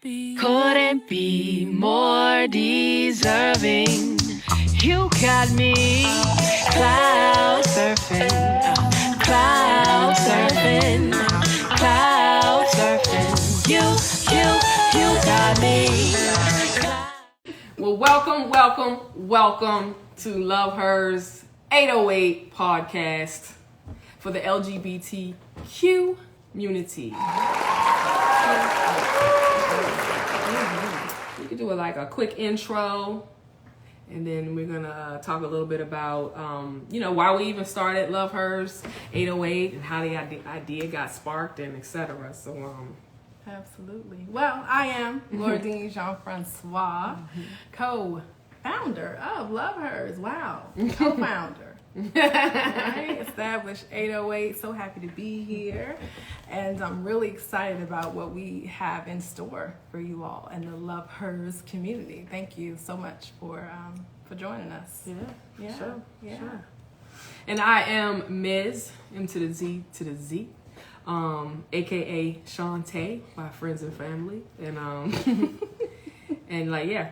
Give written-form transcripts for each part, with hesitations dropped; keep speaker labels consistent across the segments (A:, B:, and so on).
A: Couldn't be more deserving. You got me cloud surfing, cloud surfing, cloud surfing. You got me.
B: Well, welcome to LoveHers 808 Podcast for the LGBTQ community. You could do like a quick intro, and then we're gonna talk a little bit about, why we even started LoveHers 808 and how the idea got sparked and etc. So,
C: Absolutely. Well, I am Lordine Jean-Francois, co-founder of LoveHers. Wow, co-founder. Right? Established 808. So happy to be here, and I'm really excited about what we have in store for you all and the LoveHers community. Thank you so much for joining us.
B: Yeah, sure. And I am Ms. M to the Z to the Z. AKA Shantae, my friends and family, and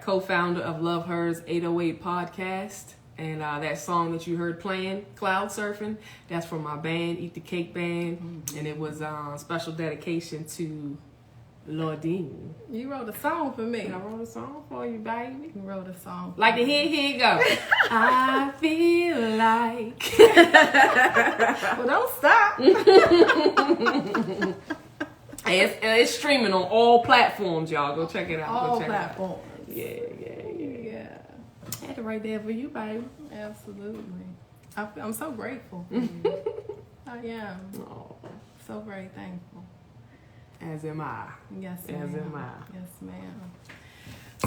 B: co-founder of LoveHers 808 Podcast, and that song that you heard playing, Cloud Surfing, that's from my band, Eat the Cake Band, and it was special dedication to Lordine.
C: You wrote a song for me.
B: I wrote a song for you, baby.
C: You wrote a song.
B: Like the here you go. I feel like.
C: Well, don't stop.
B: It's streaming on all platforms, y'all. Go check it out.
C: All platforms.
B: Yeah. I had it right there for you, baby.
C: Absolutely. I'm so grateful. I am.
B: Oh,
C: So very thankful.
B: as am I.
C: Yes, ma'am.
B: As am I.
C: Yes, ma'am.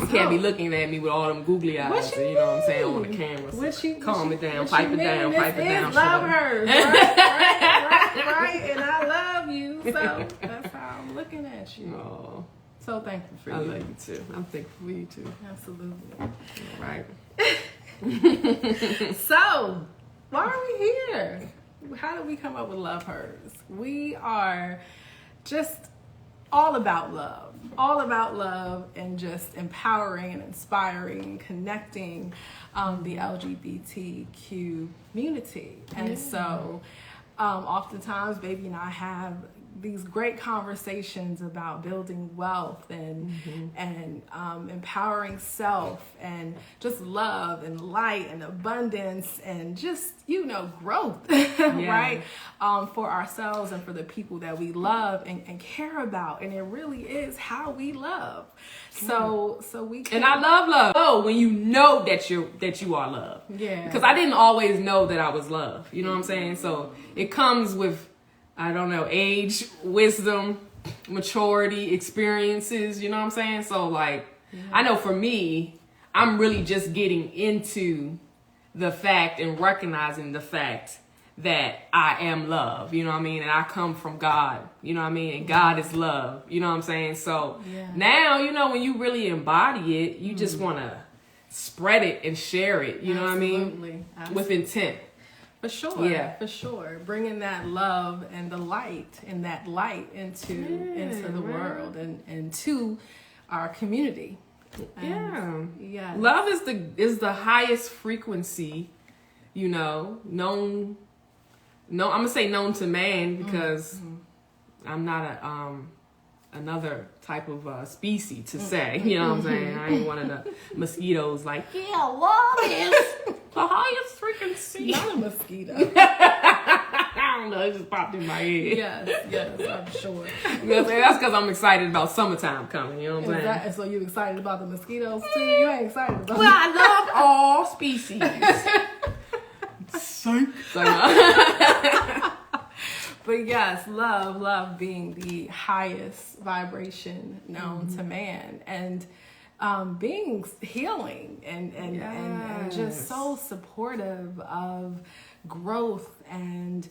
B: You can't be looking at me with all them googly eyes.
C: What you
B: You know what I'm saying, on the
C: mean?
B: camera. So
C: Calm
B: it down, pipe it down,
C: This
B: pipe it down.
C: is LoveHers, right? And I love you, so that's how I'm looking at you.
B: Oh,
C: So thankful for
B: I
C: you.
B: love you too. I'm thankful for you too.
C: Absolutely.
B: All right.
C: So, why are we here? How did we come up with LoveHers? We are just all about love and just empowering and inspiring and connecting the LGBTQ community. And so oftentimes baby and I have these great conversations about building wealth and empowering self and just love and light and abundance and just growth right, for ourselves and for the people that we love and care about. And it really is how we love. So we can,
B: And I love. Oh, when you know that you are love.
C: Yeah.
B: Because I didn't always know that I was love. You know what I'm saying? So it comes with, I don't know, age, wisdom, maturity, experiences, you know what I'm saying? So I know for me, I'm really just getting into the fact and recognizing the fact that I am love, you know what I mean? And I come from God, you know what I mean? And God is love, you know what I'm saying? So now, when you really embody it, you just want to spread it and share it, you know what I mean? With intent.
C: For sure. Bringing that love and the light and that light into the world and to our community.
B: Yeah. Love is the highest frequency, known. No, I'm gonna say known to man because I'm not another type of species to say. You know what I'm saying? I ain't one of the mosquitoes. Love is the highest frequency.
C: Not a mosquito.
B: I don't know. It just popped in my head.
C: Yes, I'm sure.
B: That's because I'm excited about summertime coming. You know what I'm saying?
C: So you excited about the mosquitoes too? You ain't excited about
B: Well, I love all species.
C: But yes, love being the highest vibration known to man, and being healing and just so supportive of growth and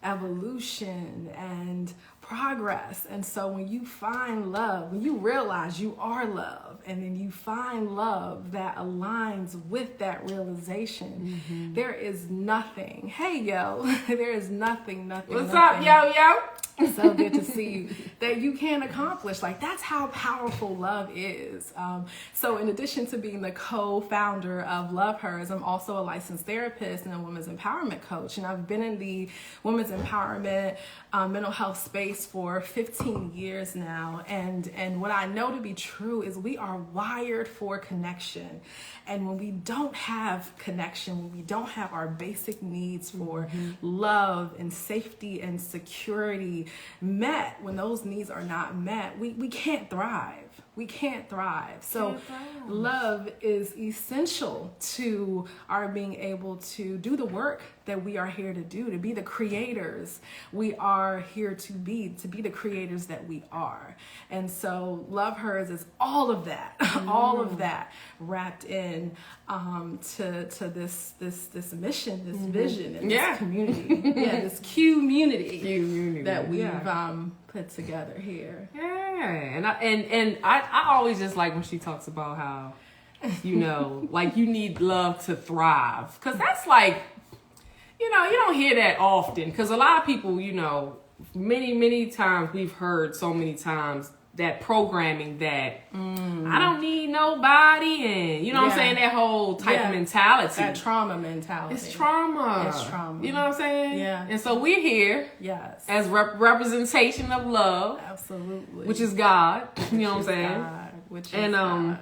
C: evolution and progress. And so when you find love, when you realize you are love, and then you find love that aligns with that realization, there is nothing. Hey, yo, there is nothing.
B: What's up, yo?
C: So good to see you, that you can accomplish. Like, that's how powerful love is. So in addition to being the co-founder of LoveHers, I'm also a licensed therapist and a women's empowerment coach. And I've been in the women's empowerment mental health space for 15 years now. And what I know to be true is we are wired for connection. And when we don't have connection, when we don't have our basic needs for love and safety and security met, when those needs are not met, we can't thrive. We can't thrive. So love is essential to our being able to do the work that we are here to do, to be the creators we are here to be the creators that we are. And so LoveHers is all of that, all of that wrapped in to this mission, this vision, and this community. This community that we've put together here.
B: And I always just like when she talks about how, you know, like you need love to thrive. Because that's like, you know, you don't hear that often. Because a lot of people, you know, many times we've heard so many times that programming that I don't need nobody, and you know what I'm saying, that whole type of mentality,
C: that trauma mentality.
B: It's trauma. You know what I'm saying?
C: Yeah.
B: And so we're here, as representation of love,
C: absolutely,
B: which is God. You know what I'm saying?
C: Which is God.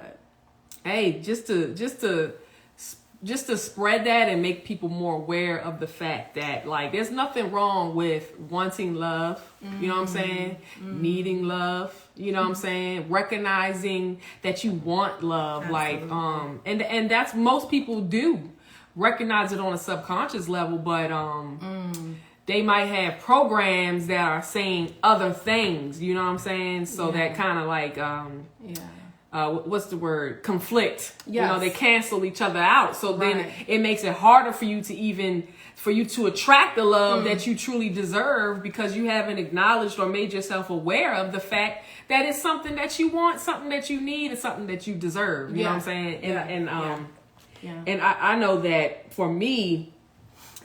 B: Hey, just to spread that and make people more aware of the fact that, like, there's nothing wrong with wanting love, you know what I'm saying? Needing love, you know what I'm saying? Recognizing that you want love. Absolutely. Like, and that's, most people do recognize it on a subconscious level, but, they might have programs that are saying other things, you know what I'm saying? So that kind of like, what's the word? Conflict. Yes. You know, they cancel each other out. So then it makes it harder for you to attract the love that you truly deserve, because you haven't acknowledged or made yourself aware of the fact that it's something that you want, something that you need, and something that you deserve. You know what I'm saying? And I know that for me,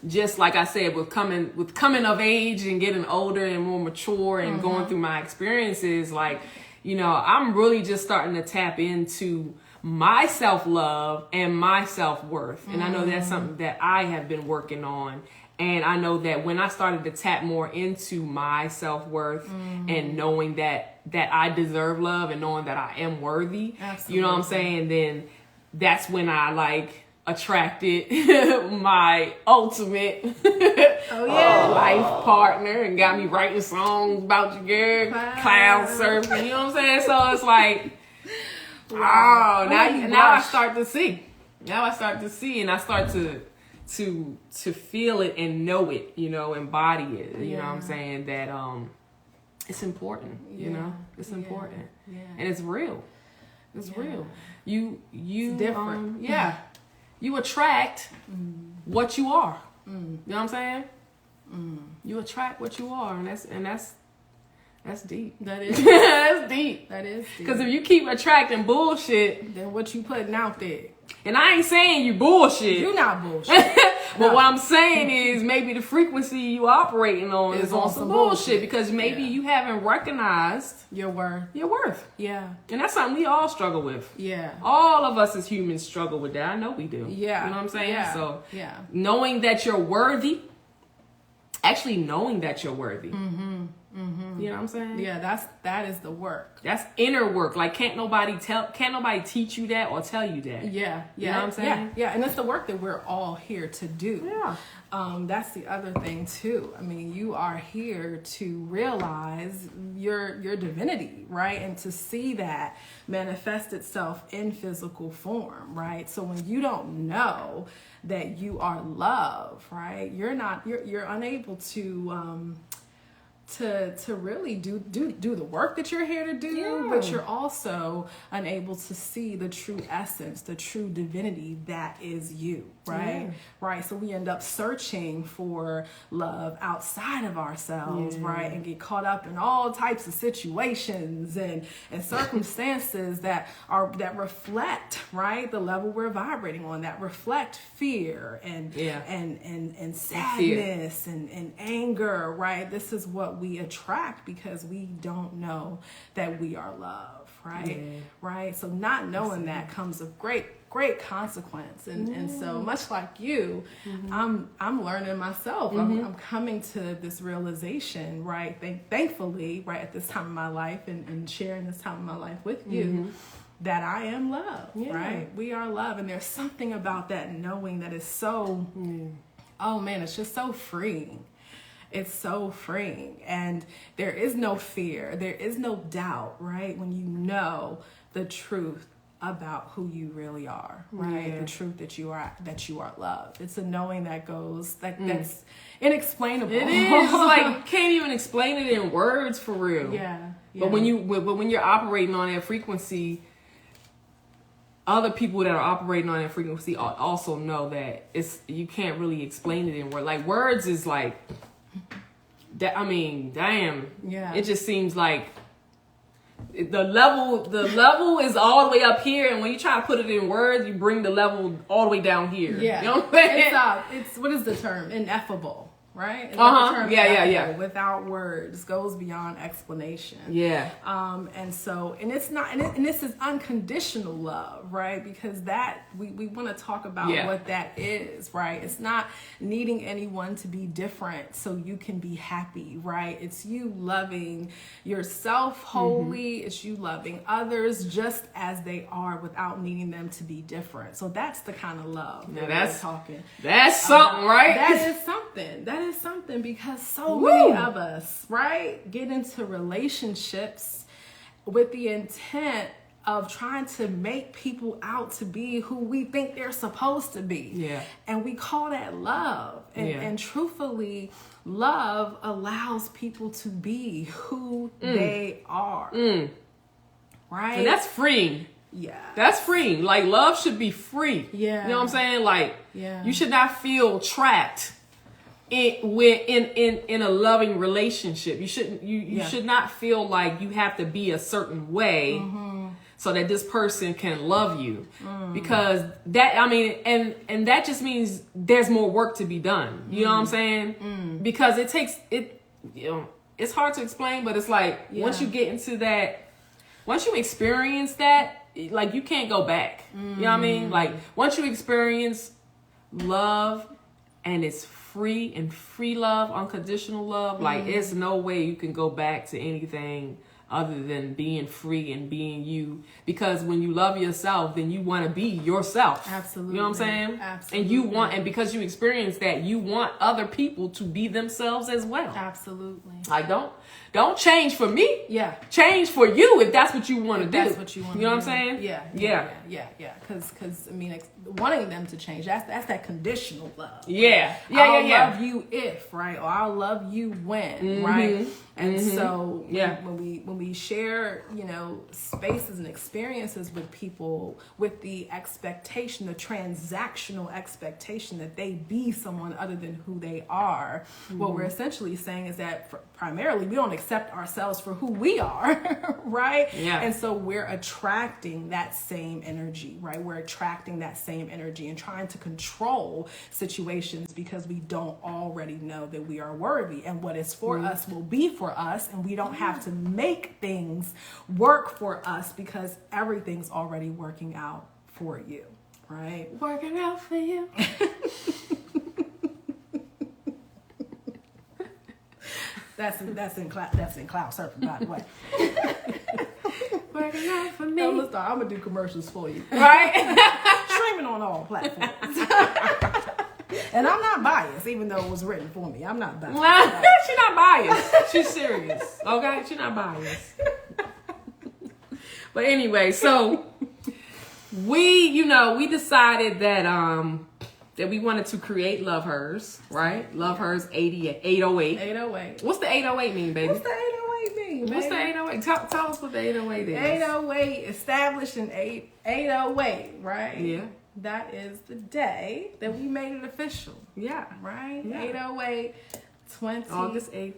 B: just like I said, with coming of age and getting older and more mature and going through my experiences, like, you know, I'm really just starting to tap into my self-love and my self-worth. And I know that's something that I have been working on. And I know that when I started to tap more into my self-worth and knowing that I deserve love and knowing that I am worthy, you know what I'm saying, then that's when I, like, attracted my ultimate life partner and got me writing songs about your girl, cloud surfing, you know what I'm saying? So it's like, now I start to see. Now I start to see, and I start to feel it and know it, you know, embody it. You know what I'm saying? That it's important, you know? It's important. And it's real. It's real. It's
C: different.
B: You attract what you are. You know what I'm saying? You attract what you are, and that's deep.
C: That is
B: that's deep.
C: That is deep.
B: Because if you keep attracting bullshit,
C: then what you putting out there?
B: And I ain't saying you bullshit.
C: You not bullshit.
B: But what I'm saying is maybe the frequency you operating on is on some bullshit, because maybe you haven't recognized
C: your worth.
B: Your worth.
C: Yeah.
B: And that's something we all struggle with.
C: Yeah.
B: All of us as humans struggle with that. I know we do.
C: Yeah.
B: You know what I'm saying?
C: Yeah.
B: So knowing that you're worthy, actually knowing that you're worthy. You know what I'm saying?
C: Yeah, that is the work.
B: That's inner work. Like, can't nobody teach you that or tell you that.
C: Yeah.
B: You know what I'm saying?
C: Yeah. And it's the work that we're all here to do.
B: Yeah.
C: That's the other thing too. I mean, you are here to realize your divinity, right? And to see that manifest itself in physical form, right? So when you don't know that you are love, right? You're unable to really do the work that you're here to do, but you're also unable to see the true essence, the true divinity that is you, right? Right. So we end up searching for love outside of ourselves, right? And get caught up in all types of situations and circumstances that reflect, right, the level we're vibrating on, that reflect fear and sadness and anger, right? This is what what we attract because we don't know that we are love, right?
B: Yeah.
C: Right? So not knowing that comes with great consequence. And so much like you, I'm learning myself. I'm coming to this realization, right? Thankfully, right at this time of my life and sharing this time of my life with you, that I am love, right? We are love. And there's something about that knowing that is so, oh man, it's just so freeing. It's so freeing. And there is no fear. There is no doubt, right? When you know the truth about who you really are, right?
B: Yeah.
C: The truth that you are loved. It's a knowing that goes, that's inexplainable.
B: It is. Like, can't even explain it in words for real.
C: Yeah.
B: But when you're operating on that frequency, other people that are operating on that frequency also know that you can't really explain it in words. Like, words is like that. I mean, damn.
C: Yeah.
B: It just seems like the level is all the way up here, and when you try to put it in words, you bring the level all the way down here.
C: Yeah.
B: You know what I'm saying?
C: It's what is the term? Ineffable. Right?
B: Yeah.
C: Without words, goes beyond explanation.
B: Yeah.
C: And it's not, and this is unconditional love, right? Because that we want to talk about what that is, right? It's not needing anyone to be different so you can be happy, right? It's you loving yourself wholly. It's you loving others just as they are without needing them to be different. So that's the kind of love that we're talking.
B: That's something, right?
C: That is something. That is something, because so many of us, right, get into relationships with the intent of trying to make people out to be who we think they're supposed to be.
B: Yeah.
C: And we call that love. And truthfully, love allows people to be who they are. Right?
B: And that's freeing.
C: Yeah.
B: That's freeing. Like, love should be free.
C: Yeah.
B: You know what I'm saying? Like,
C: Yeah.
B: you should not feel trapped in a loving relationship. You shouldn't. You should not feel like you have to be a certain way so that this person can love you, because that, I mean, and that just means there's more work to be done. You know what I'm saying? Because it takes it. You know, it's hard to explain, but it's like once you get into that, once you experience that, like, you can't go back. You know what I mean? Like, once you experience love, and it's free and free love, unconditional love. Like, there's no way you can go back to anything other than being free and being you. Because when you love yourself, then you want to be yourself.
C: Absolutely.
B: You know what I'm saying?
C: Absolutely.
B: And because you experience that, you want other people to be themselves as well.
C: Absolutely.
B: Like, don't change for me.
C: Yeah.
B: Change for you if that's what you want to do.
C: That's what you want to do.
B: You know what I'm saying?
C: Yeah. Because I mean, wanting them to change, that's that conditional love.
B: Yeah.
C: I'll love you if, right? Or I'll love you when, right? And so when we share, you know, spaces and experiences with people with the expectation, the transactional expectation that they be someone other than who they are, what we're essentially saying is that primarily we don't accept ourselves for who we are, right?
B: Yeah.
C: And so we're attracting that same energy, right? We're attracting that same energy and trying to control situations because we don't already know that we are worthy, and what is for us will be for us, and we don't have to make things work for us because everything's already working out for you, right?
B: Working out for you.
C: That's in cloud surfing, by the way.
B: Working out for me.
C: I'm gonna do commercials for you,
B: Right?
C: streaming on all platforms. And I'm not biased, even though it was written for me. I'm not biased.
B: She's not biased. She's serious. Okay? She's not biased. But anyway, so we decided that we wanted to create LoveHers, right? LoveHers 808.
C: 808.
B: What's the 808 mean, baby?
C: What's the 808 mean?
B: What's the 808? Tell us what the 808 is.
C: 808 established in 808, right?
B: Yeah.
C: That is the day that we made it official.
B: Yeah.
C: Right?
B: Yeah.
C: 808
B: August 8th,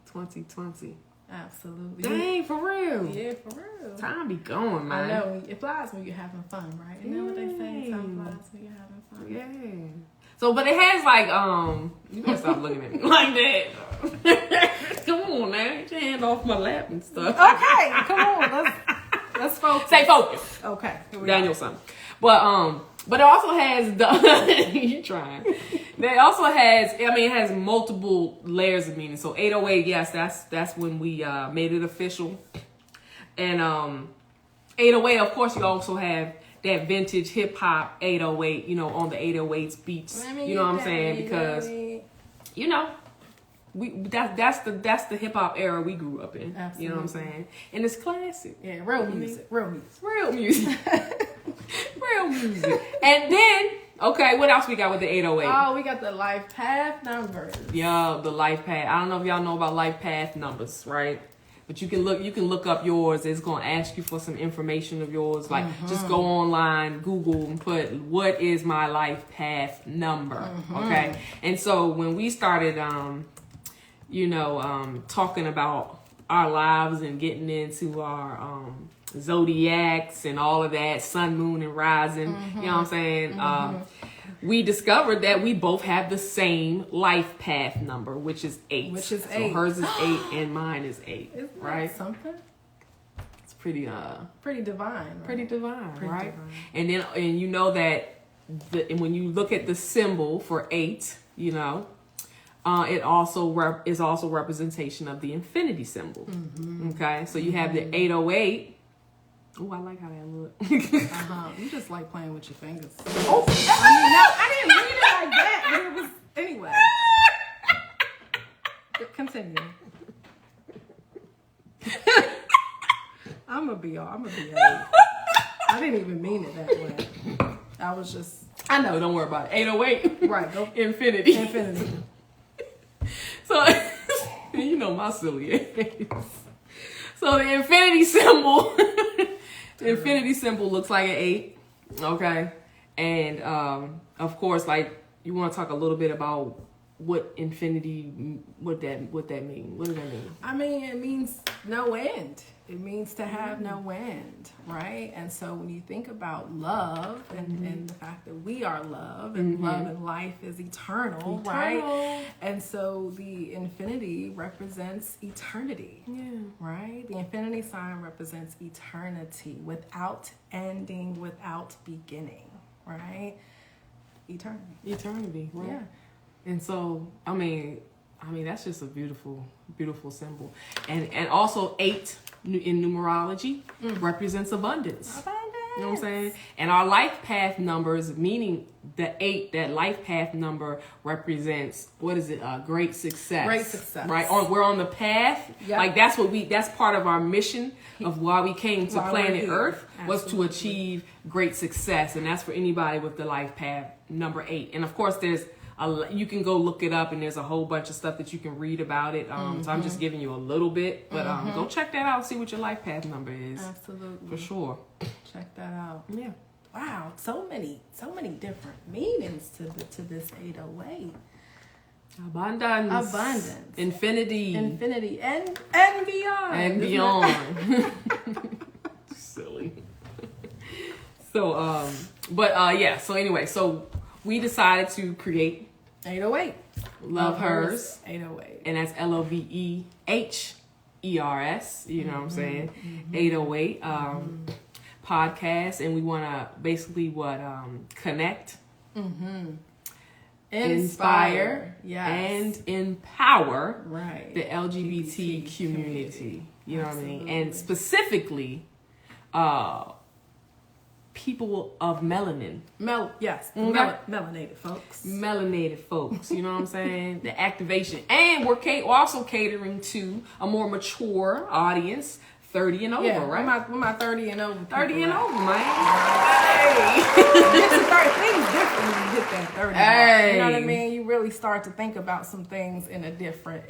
B: 2020.
C: Absolutely.
B: Dang, for real.
C: Yeah, for real.
B: Time be going, man.
C: I know. It flies when you're having fun, right? You know what they say? Time flies when you're having fun.
B: Yeah. So, but it has like, you better stop looking at me like that. Come on now, get your hand off my lap and stuff.
C: Okay, come on, let's focus.
B: Stay focused.
C: Okay,
B: Daniel son. But it also has the you trying. It also has, it has multiple layers of meaning. So 808, yes, that's when we made it official. And 808, of course, you also have that vintage hip hop 808, on the 808s beats. You know what I'm saying? Because that's the hip hop era we grew up in. Absolutely. You know what I'm saying? And it's classic.
C: Yeah, real music.
B: Real music. And then, okay, what else we got with the 808?
C: Oh, we got the life path numbers.
B: Yeah, the life path. I don't know if y'all know about life path numbers, right? But you can look up yours. It's gonna ask you for some information of yours. Like just go online, Google, and put what is my life path number. Okay. And so when we started talking about our lives and getting into our zodiacs and all of that, sun, moon, and rising, you know what I'm saying? We discovered that we both have the same life path number, which is 8.
C: So
B: hers is 8 and mine is 8.
C: Isn't
B: right?
C: That something?
B: It's pretty
C: divine. Right?
B: Pretty divine, right?
C: Divine.
B: And then you know that when you look at the symbol for 8, it also is also representation of the infinity symbol. Okay, so you have the 808. Oh, I like how that look.
C: You just like playing with your fingers.
B: Oh,
C: I didn't read it like that, but it was anyway. Continue. I'm gonna be A. I didn't even mean it that way. I was just.
B: I know. Don't worry about it. 808.
C: Right. Go.
B: Infinity. So, my silly ass. So the infinity symbol. The infinity symbol looks like an 8, okay? And, of course, like, you want to talk a little bit about what infinity, what that mean? What does that mean?
C: It means no end. It means to have no end, right? And so when you think about love and the fact that we are love and love and life is eternal, right? And so the infinity represents eternity, right? The infinity sign represents eternity without ending, without beginning, right?
B: Eternity, right?
C: Yeah.
B: And so, I mean, that's just a beautiful, beautiful symbol. And also 8 in numerology represents abundance. You know what I'm saying? And our life path numbers, meaning the 8, that life path number represents, what is it? Great success.
C: Great success.
B: Right? We're on the path. Yep. Like that's part of our mission of why we came to planet Earth. Absolutely. Was to achieve great success. And that's for anybody with the life path number 8. And of course you can go look it up, and there's a whole bunch of stuff that you can read about it. So I'm just giving you a little bit, but go check that out. See what your life path number is.
C: Absolutely,
B: for sure.
C: Check that out.
B: Yeah.
C: Wow, so many different meanings to this 808.
B: Abundance. Infinity, and beyond. Silly. So So anyway, so we decided to create
C: 808.
B: LoveHers.
C: 808.
B: And that's LoveHers. You know what I'm saying? 808 podcast. And we want to basically connect,
C: inspire,
B: and empower
C: the
B: LGBT community. You know what I mean? And specifically, people of melanin.
C: Melanated folks.
B: Melanated folks, you know what I'm saying? The activation. And we're also catering to a more mature audience, 30 and over, right?
C: With my 30 and over.
B: 30 and over, man.
C: Hey. Things different when you hit that 30 mark. You know what I mean? You really start to think about some things in a different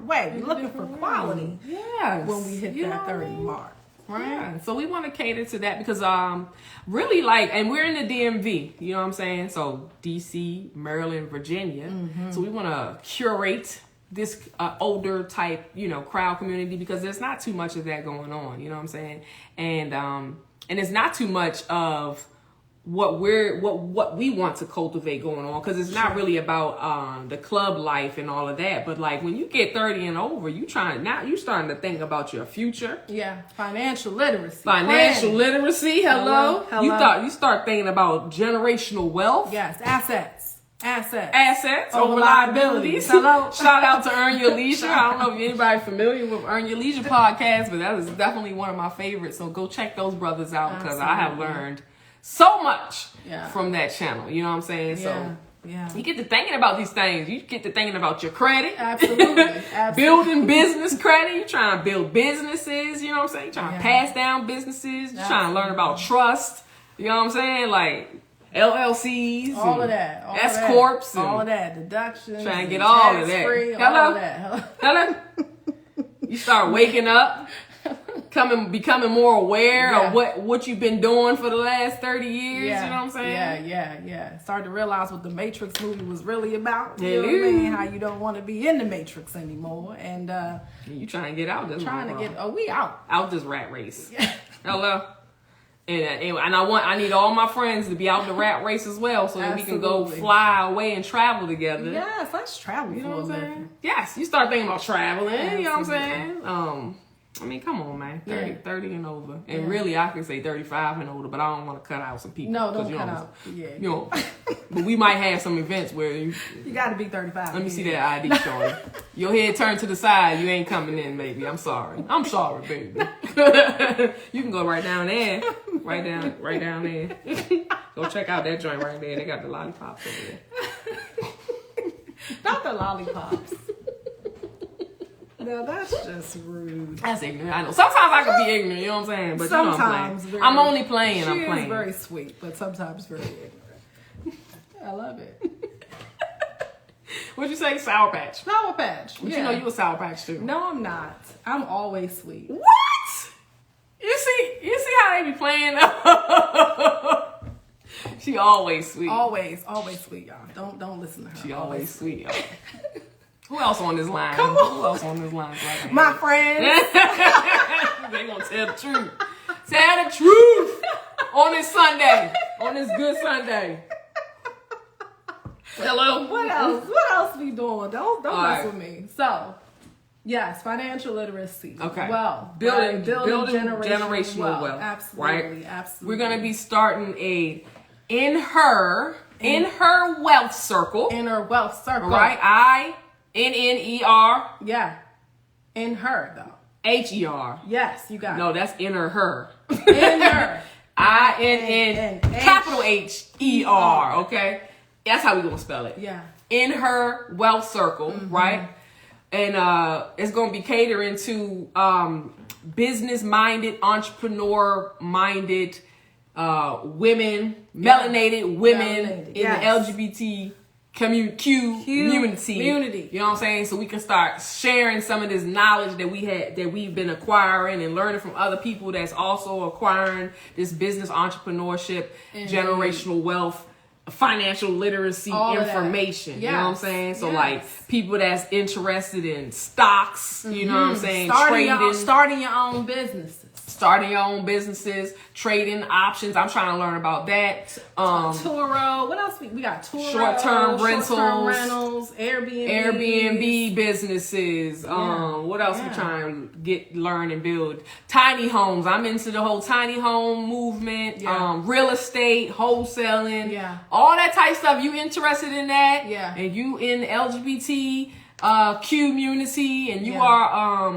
C: way. You're looking for quality when we hit that 30 mark. Right.
B: Yeah. So we want to cater to that because really and we're in the DMV, you know what I'm saying? So DC, Maryland, Virginia. So we want to curate this older type, crowd community because there's not too much of that going on, you know what I'm saying? And it's not too much of what we want to cultivate going on, because it's not really about the club life and all of that, but like when you get 30 and over, you starting to think about your future.
C: Yeah, financial literacy.
B: Hello. You start thinking about generational wealth.
C: Yes, assets
B: over liabilities.
C: Hello.
B: Shout out to Earn Your Leisure. I don't know if anybody familiar with Earn Your Leisure podcast, but that is definitely one of my favorites. So go check those brothers out, because I have learned so much from that channel. You know what I'm saying? So you get to thinking about these things. You get to thinking about your credit.
C: Absolutely.
B: Building business credit. You're trying to build businesses. You know what I'm saying? You're trying to pass down businesses. You're trying to learn about trust. You know what I'm saying? Like LLCs.
C: All of that.
B: S Corps.
C: All of that. Deductions.
B: Trying to get all of that. Hello? You start waking up. Becoming more aware of what you've been doing for the last 30 years. You know what I'm saying?
C: Yeah. Start to realize what the Matrix movie was really about. You know what I mean? How you don't want to be in the Matrix anymore. And
B: you trying to get out this
C: we out.
B: Out this rat race. Hello? And I need all my friends to be out the rat race as well, so that we can go fly away and travel together.
C: Yes, let's travel.
B: You know what I'm saying? Yes, you start thinking about traveling. You know what I'm saying? I mean, come on, man. 30 and over. And really, I could say 35 and older, but I don't want to cut out some people.
C: No, don't cut out. Yeah.
B: You know, but we might have some events where you
C: got to be 35.
B: Let me see that ID, Shorty. Your head turned to the side. You ain't coming in, baby. I'm sorry, baby. You can go right down there. Right down there. Go check out that joint right there. They got the lollipops over there.
C: Not the lollipops. No, that's just rude.
B: That's ignorant. I know. Sometimes I can be ignorant, you know what I'm saying? But
C: sometimes
B: you know I'm only playing. I'm playing.
C: Is very sweet, but sometimes very ignorant. I love it.
B: What'd you say? Sour Patch.
C: Sour Patch.
B: But you know you a Sour Patch too.
C: No, I'm not. I'm always sweet.
B: What? You see how they be playing? She always sweet.
C: Always sweet, y'all. Don't listen to her.
B: She always sweet, y'all. Who else on this line?
C: Come on.
B: Who else on this line?
C: My friends.
B: They gonna tell the truth. Tell the truth on this Sunday. On this good Sunday. Hello.
C: What else we doing? Don't mess with me. So, yes, financial literacy.
B: Okay.
C: Well,
B: building
C: generational wealth.
B: Absolutely.
C: Absolutely.
B: We're gonna be starting in her wealth circle.
C: In her wealth circle.
B: Right. INNER.
C: Yeah. In her though.
B: HER.
C: Yes, you got it.
B: No, that's inner her.
C: In her.
B: INN capital HER. Okay. That's how we gonna spell it.
C: Yeah.
B: In her wealth circle, right? And it's gonna be catering to business-minded, entrepreneur-minded women, melanated women in the LGBT community. You know what I'm saying? So we can start sharing some of this knowledge that we've been acquiring and learning from other people that's also acquiring this business entrepreneurship, generational wealth, financial literacy information. You know what I'm saying? So like people that's interested in stocks, you know what I'm saying?
C: Starting your own businesses.
B: Starting your own businesses, trading options. I'm trying to learn about that.
C: Turo. What else? We got Turo.
B: Short-term rentals.
C: Airbnb
B: businesses. What else we trying to learn and build? Tiny homes. I'm into the whole tiny home movement. Real estate, wholesaling. All that type of stuff. You interested in that?
C: Yeah.
B: And you in LGBT community, and you are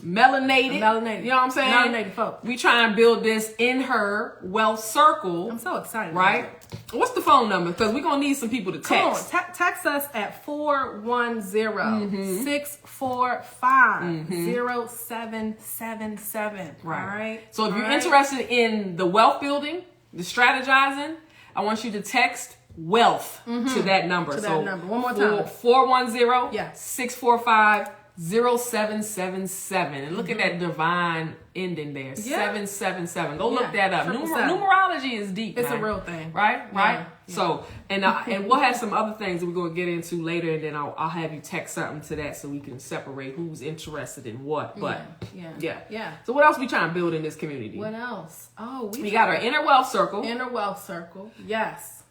B: melanated. You know what I'm saying?
C: Melanated folk.
B: We try and build this in her wealth circle.
C: I'm so excited.
B: Right? What's the phone number? Because we're going to need some people to text.
C: Come on. Text us at 410-645-0777.
B: Right.
C: All right?
B: So if you're interested in the wealth building, the strategizing, I want you to text wealth to that number.
C: To that number. One more time.
B: 410-645 0777. And look at that divine ending there. 777. Go look that up. Numerology is deep.
C: It's
B: man.
C: a real thing.
B: Right?
C: Yeah.
B: So, and we'll have some other things that we're going to get into later, and then I'll have you text something to that so we can separate who's interested in what. But yeah. So what else we trying to build in this community?
C: What else? Oh,
B: we got our inner wealth circle.
C: Inner wealth circle. Yes.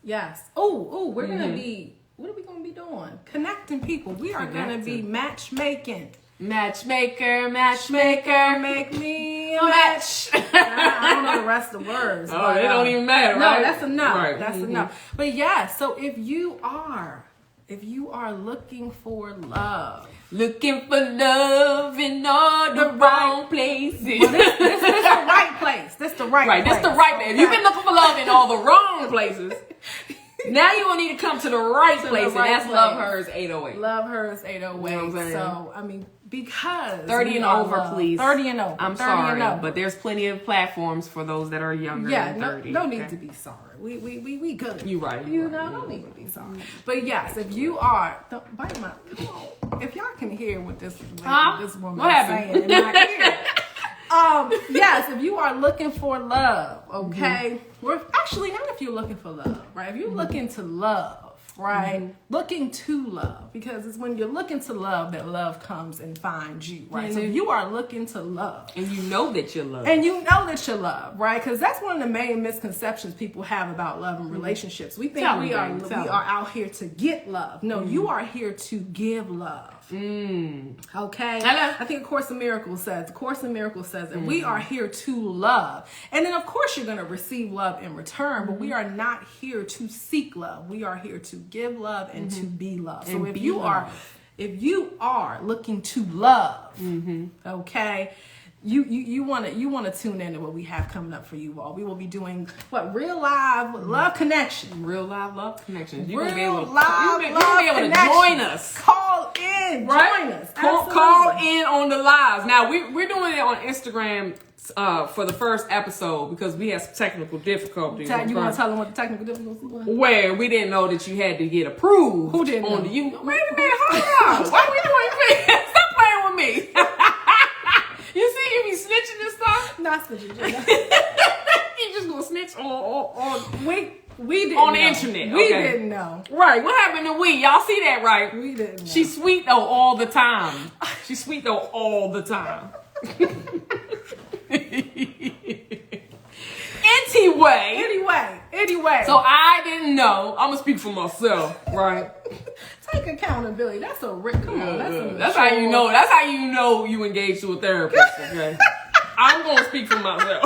C: Oh, we're gonna be. What are we gonna be doing? Connecting people. We are gonna be matchmaking.
B: Matchmaker,
C: make me a match. I don't know the rest of the words.
B: Oh, it don't even matter, right?
C: No, that's enough.
B: Right.
C: That's enough. But yeah, so if you are looking for love.
B: Looking for love in all the wrong places.
C: Well, this is the right place. This the right place.
B: This the right place. If you've been looking for love in all the wrong places, now you will need to come to the right place, and that's LoveHers 808.
C: LoveHers 808.
B: You know what I'm saying?
C: So, I mean, because
B: 30 and over, please.
C: 30 and over.
B: I'm
C: 30
B: sorry,
C: and over.
B: but there's plenty of platforms for those that are younger than 30.
C: No need to be sorry. We good.
B: You right.
C: You know, don't need to be sorry. But yes, if you are, don't bite my. Come on. If y'all can hear what this woman is saying in my ear. Yes, if you are looking for love, okay? Or actually, not if you're looking for love, right? If you're looking to love, right? Looking to love, because it's when you're looking to love that love comes and finds you, right? So if you are looking to love,
B: and you know that you're loved,
C: right? Because that's one of the main misconceptions people have about love and relationships. We think we are out here to get love. No, you are here to give love. Okay. I think A Course in Miracles says that we are here to love, and then of course you're going to receive love in return, but we are not here to seek love. We are here to give love and to be loved. So if you are looking to love, okay, you want to tune in to what we have coming up for you all. We will be doing real live love connection.
B: Real live love connections. You're
C: Real
B: gonna be able
C: live
B: to join us.
C: Call in,
B: right?
C: Join us.
B: Call in on the lives. Now we're doing it on Instagram for the first episode because we had some technical difficulties.
C: You want to tell them what the technical difficulties were?
B: Where we didn't know that you had to get approved.
C: Who didn't know?
B: Wait a minute, hold on. Why we doing this? Stop playing with me. You see, you be snitching and stuff.
C: Not snitching.
B: You just gonna snitch on
C: we didn't
B: on
C: know.
B: The internet.
C: We didn't know.
B: Right. What happened to we? Y'all see that, right?
C: We didn't know.
B: She's sweet though all the time. She's sweet though all the time. Anyway. So I didn't know. I'm gonna speak for myself, right?
C: Take accountability. That's a come on.
B: That's how you know. That's how you know you engaged to a therapist. Okay. I'm gonna speak for myself.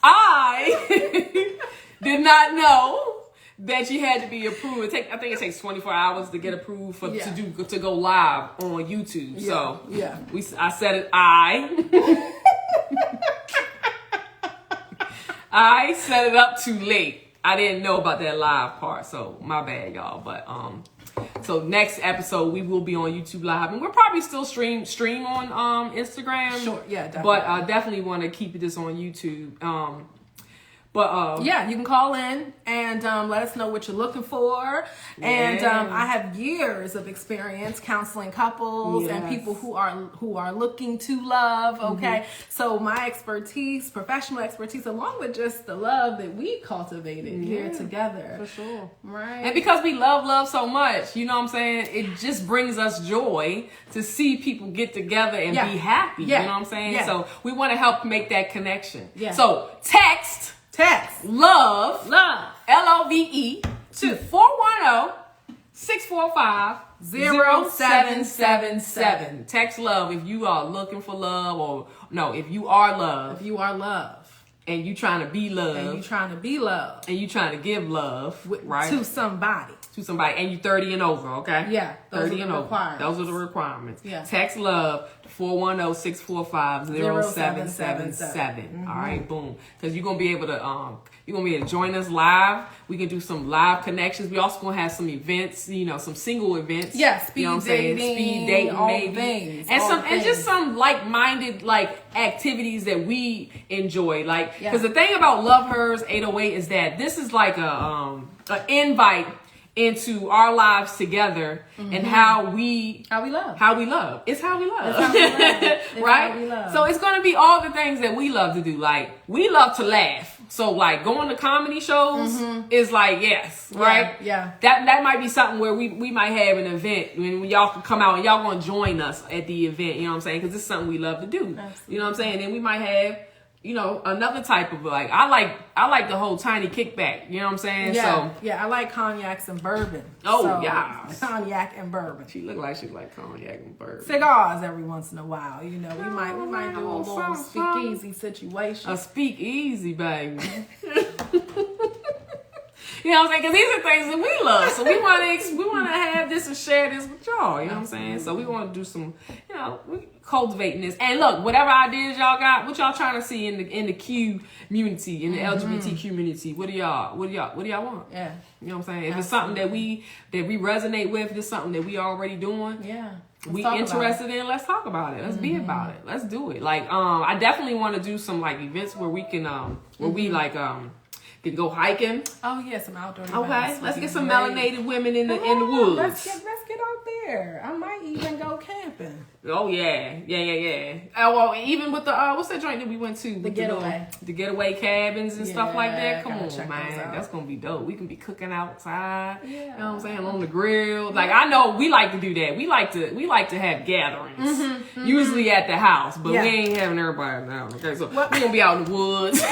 B: I did not know that you had to be approved. I think it takes 24 hours to get approved to go live on YouTube.
C: Yeah.
B: So I said it. I set it up too late. I didn't know about that live part, so my bad, y'all. But so next episode we will be on YouTube Live, and we'll probably still stream on Instagram.
C: Sure, yeah, definitely.
B: But I definitely want to keep this on YouTube.
C: You can call in and let us know what you're looking for. Yeah. And I have years of experience counseling couples and people who are looking to love. Okay, so my expertise, professional expertise, along with just the love that we cultivated here together,
B: for sure,
C: right?
B: And because we love so much, you know what I'm saying? It just brings us joy to see people get together and be happy. You know what I'm saying? Yeah. So we want to help make that connection. Yeah. So text love LOVE to 410-645-0777. Text love if you are looking for love, if you are love. And you trying to be love.
C: And you trying
B: to give love, right?
C: To somebody.
B: And you 30 and over, okay?
C: Yeah.
B: 30 and over. Those are the requirements.
C: Yeah.
B: Text love to 410-645-0777. All right, boom. Because you're gonna be able to join us live. We can do some live connections. We also gonna have some events, some single events.
C: Yeah, speed
B: dating,
C: all
B: maybe.
C: Things,
B: and just some like-minded activities that we enjoy. Because the thing about LoveHers 808 is that this is like an invite into our lives together and how we
C: love.
B: How we love. It's how we love.
C: It's how we love. It's
B: right?
C: how we love.
B: So it's going to be all the things that we love to do. Like, we love to laugh. So, like, going to comedy shows is like, yes, right?
C: Yeah.
B: That might be something where we might have an event when y'all can come out and y'all going to join us at the event, you know what I'm saying? Because it's something we love to do.
C: Absolutely.
B: You know what I'm saying? And we might have, you know, another type of, like, I like the whole tiny kickback, you know what I'm saying?
C: Yeah,
B: So,
C: I like cognacs and bourbon.
B: Oh,
C: so,
B: yeah.
C: Cognac and bourbon.
B: she look like she like cognac and bourbon.
C: Cigars every once in a while, you know. We might do a little
B: something.
C: speakeasy situation.
B: A speak easy, baby. You know what I'm saying? Because these are things that we love. So we want to have this and share this with y'all. You know what I'm saying? So we want to do some, you know, cultivating this. And look, whatever ideas y'all got, what y'all trying to see in the Q community, in the LGBT community, what do y'all want?
C: Yeah.
B: You know what I'm saying? If it's something that we resonate with, if it's something that we already doing,
C: Yeah.
B: we interested in, let's talk about it. Let's be about it. Let's do it. Like, I definitely want to do some like events where we can, where we like, can go hiking.
C: Oh yeah, some outdoor events.
B: Okay, let's get some
C: Great.
B: melanated women in the woods.
C: Let's get out there. I might even go camping.
B: Oh yeah. Oh, well, even with the what's that joint that we went to?
C: The getaway.
B: The getaway cabins and stuff like that. Come
C: gotta check
B: on,
C: those
B: man,
C: out.
B: that's gonna be dope. We can be cooking outside.
C: Yeah.
B: You know what I'm saying, on the grill. Like, I know we like to do that. We like to have gatherings. Usually at the house, but we ain't having everybody now. Okay, so we gonna be out in the woods.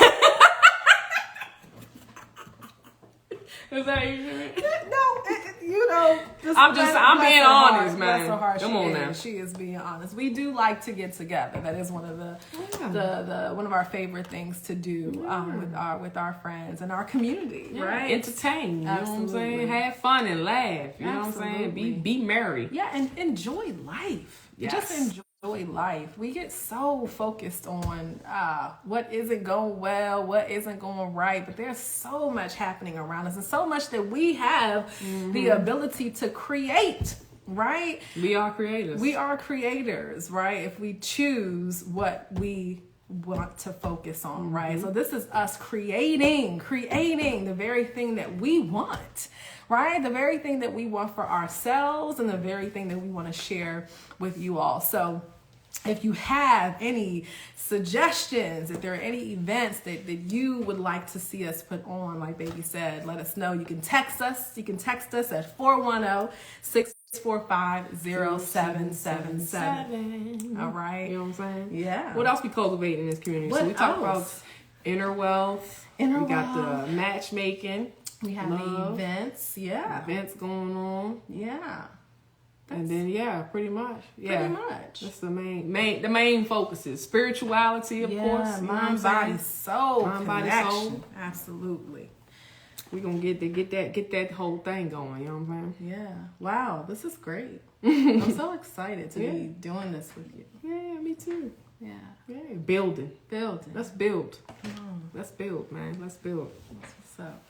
B: Is that you?
C: No,
B: I'm being honest, man.
C: Bless her heart.
B: Come on now.
C: She is being honest. We do like to get together. That is one of the one of our favorite things to do with our friends and our community, right?
B: Entertain. You know what I'm saying?
C: Absolutely.
B: Have fun and laugh. You know what I'm saying?
C: Absolutely.
B: Be merry.
C: Yeah, and enjoy life.
B: Yes.
C: Just enjoy life. We get so focused on what isn't going well, what isn't going right, but there's so much happening around us and so much that we have the ability to create, right?
B: We are creators.
C: We are creators, right? If we choose what we want to focus on, right? So this is us creating the very thing that we want, right? The very thing that we want for ourselves and the very thing that we want to share with you all. So if you have any suggestions, if there are any events that you would like to see us put on, like Baby said, let us know. You can text us. You can text us at 410-645-0777. All right.
B: You know what I'm saying?
C: Yeah.
B: What else we cultivate in this community?
C: What
B: So we talk about
C: else?
B: inner wealth.
C: Inner
B: we got
C: wealth.
B: the matchmaking.
C: We have
B: love,
C: events. Yeah.
B: events going on.
C: Yeah.
B: And then pretty much. Yeah.
C: Pretty much.
B: That's the main focuses. Spirituality, of course. You know what I'm
C: Mind, body,
B: saying?
C: soul.
B: Mind, body,
C: connection.
B: soul.
C: Absolutely.
B: We gonna get that whole thing going, you know what I'm saying?
C: Yeah. Wow, this is great. I'm so excited to be doing this with you.
B: Yeah, me too.
C: Yeah.
B: Yeah. Building.
C: Building.
B: Let's build. Let's build, man. Let's build.
C: That's what's up.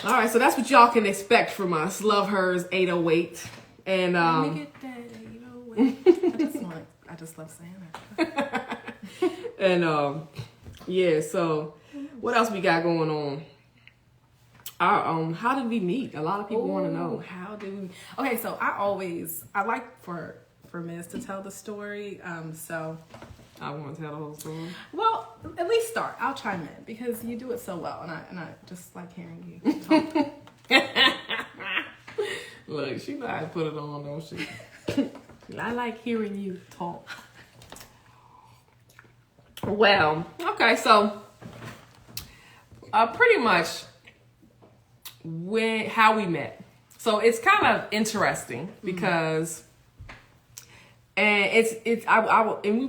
B: All right, so that's what y'all can expect from us. LoveHers 808. And
C: Let me get that. I just love saying that.
B: and so what else we got going on? Our how did we meet? A lot of people want to know.
C: How did we? Okay, so I like for Ms. to tell the story. So
B: I want to tell the whole story.
C: well, at least start. I'll chime in because you do it so well, and I just like hearing you talk.
B: Look, she know how to put it on, don't she? I like hearing you talk. Well, okay, so pretty much how we met. So it's kind of interesting because, and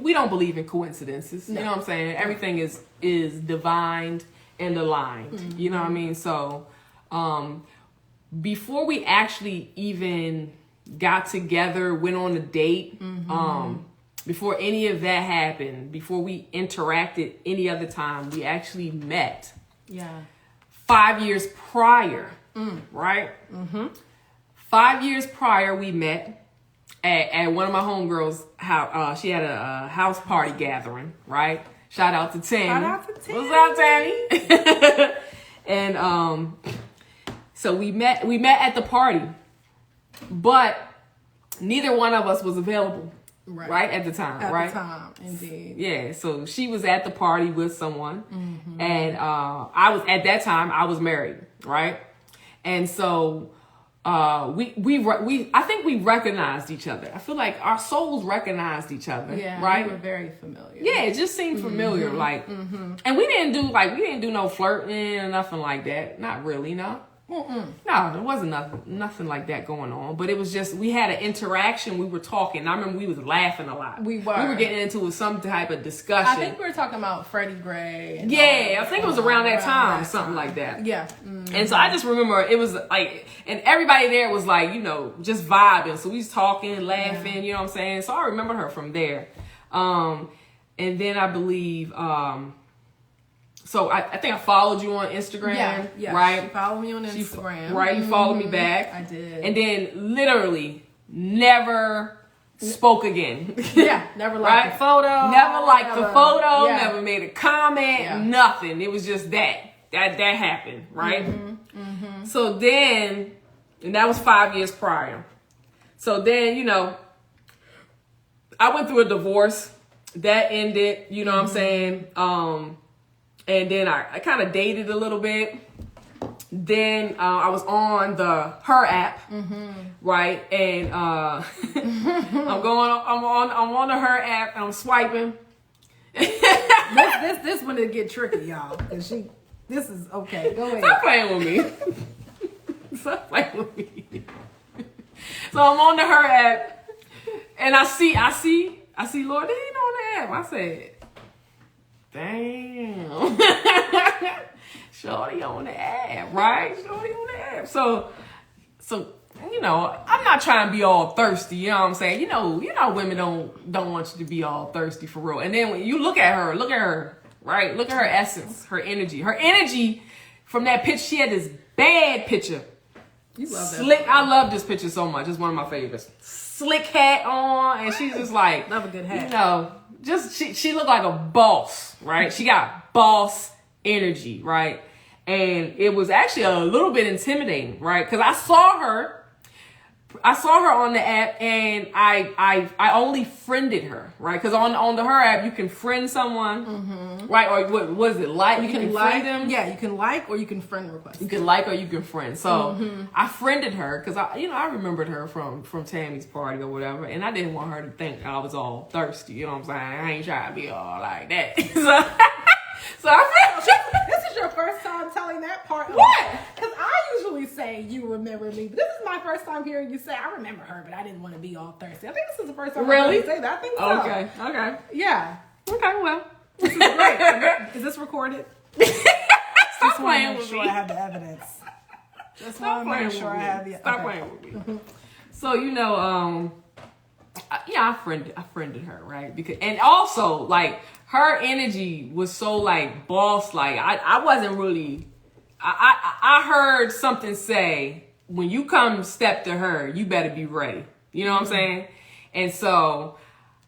B: we don't believe in coincidences.
C: No.
B: You know what I'm saying? Everything is divined and aligned. You know what I mean? So, before we actually even got together, went on a date, before any of that happened, before we interacted any other time, we actually met.
C: Yeah.
B: 5 years prior, right? 5 years prior, we met at one of my homegirls' house. She had a house party gathering, right? Shout out to Tammy.
C: Shout out to Tammy.
B: What's up, Tammy? And So we met at the party, but neither one of us was available. Right at the time,
C: at
B: right?
C: the time, indeed.
B: Yeah, so she was at the party with someone, and I was married, right? And so I think we recognized each other. I feel like our souls recognized each other, right?
C: We were very familiar.
B: Yeah, it just seemed familiar, like, and we didn't do no flirting or nothing like that. Not really, no. No, there wasn't nothing like that going on. But it was just, we had an interaction. We were talking. I remember we was laughing a lot. We were getting into some type of discussion.
C: I think we were talking about Freddie Gray.
B: I think it was around that time, something like that.
C: Yeah.
B: And so I just remember it was like, and everybody there was like, just vibing. So we was talking, laughing, you know what I'm saying? So I remember her from there. And then I believe... So I think I followed you on Instagram, right?
C: You followed me on Instagram.
B: Right, you followed me back.
C: I did.
B: And then literally never spoke again.
C: Never liked the photo.
B: Never made a comment, nothing. It was just that happened, right? So then, and that was 5 years prior. So then, I went through a divorce. That ended, you know what I'm saying? And then I kind of dated a little bit. Then I was on her app, right? And I'm on the her app and I'm swiping.
C: this one did get tricky, y'all. Cause this is okay. Go ahead.
B: Stop playing with me. Stop playing with me. So I'm on the her app, and I see Lord, they ain't on the app. I said, damn. Shorty on the app, right? Shorty on the app. So I'm not trying to be all thirsty, you know what I'm saying? You know women don't want you to be all thirsty for real. And then when you look at her, right? Look at her essence, her energy. Her energy from that picture, she had this bad picture.
C: You love that.
B: Slick. I love this picture so much. It's one of my favorites. Slick hat on, and she's just like,
C: love a good hat.
B: Just she looked like a boss, right? She got boss energy, right? And it was actually a little bit intimidating, right? Because I saw her on the app, and I only friended her, right? Because on the her app you can friend someone, right? Or what is it like? You can like them.
C: Yeah, you can like or you can friend request.
B: You can like or you can friend. So I friended her because I remembered her from Tammy's party or whatever, and I didn't want her to think I was all thirsty. You know what I'm saying? I ain't trying to be all like that. So I friended.
C: This is your first time telling that part.
B: What?
C: Because I usually say you remember me, but this is my first time hearing you say I remember her, but I didn't want to be all thirsty. I think this is the first time I heard you say that. I think so.
B: Okay.
C: Yeah.
B: Okay. Well,
C: this is great. Is this recorded?
B: Stop playing with me.
C: I have the evidence. Just want to make sure I have the.
B: Stop playing with me. So I friended her, right? Because, and also like her energy was so like boss like. I wasn't really. I heard something say, when you come step to her, you better be ready. You know what I'm saying? And so